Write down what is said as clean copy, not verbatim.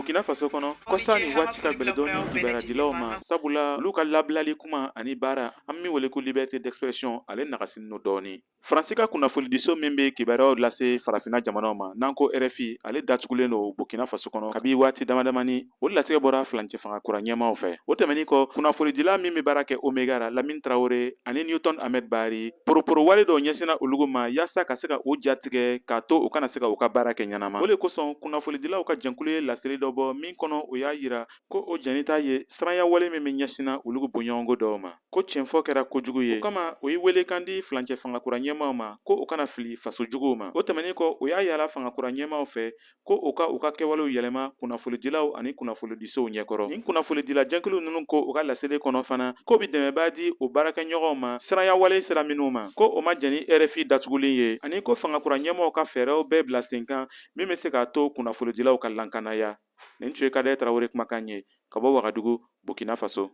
Burkina Faso kɔnɔ kɔsa ni waati ka bɛlɛ dɔɔni kibaradilaw ma sabula olu ka labilali kuma ani baara an min wele ko liberté d'expression ale nagasin no dɔɔni. Faransi ka kunnafonidiso min bɛ kibaruyaw lase farafinna jamanaw ma n'an ko RFI ale datugulen don Burkina Faso kɔnɔ kabi waati damadamani o latigɛ bɔra falancɛ fanga kura ɲɛmaw fɛ. O tɛmɛnin kɔ kunnafonidila min bɛ baara kɛ Omega ra Lamine Traoré ani Newton Ahmed Bari poroporo wale dɔw ɲɛsina olugu ma yaasa ka se ka o jatigɛ k'a to u kana se ka u ka baara kɛ ɲɛnama. O de kosɔn kunnafonidilaw ka jɛnkulu ye laseli dɔ bɔ min kɔnɔ o y'a yira ko o jɛnita ye siranya wale min bɛ ɲɛsina olugu bɔɲɔgɔnko dɔw ma ko tiɲɛfɔ kɛra kojugu ye. O kama o ye wele kan di falancɛ fanga kura ɲɛmaw ma ko u kana fili faso juguw ma. O tɛmɛnin kɔ o y'a yala fanga kura ɲɛmaw fɛ ko u ka kɛwalew yɛlɛma kunnafonidilaw ani kunnafonidisow ɲɛkɔrɔ. Nin kunnafonidila jɛnkulu ninnu ko u ka laseli kɔnɔ fana ko bi dɛmɛbaa di o baarakɛɲɔgɔnw ma siranya wale sira minnu ma ko o ma jɛn ni RFI datugulen ye ani ko fanga kura ɲɛmaw ka fɛɛrɛw bɛɛ bila sen kan min bɛ se k'a to kunnafonidilaw ka lankanaya. Nin tun ye Kadaye Tarawele kumakan ye ka bɔ Wagadugu, Burkina Faso.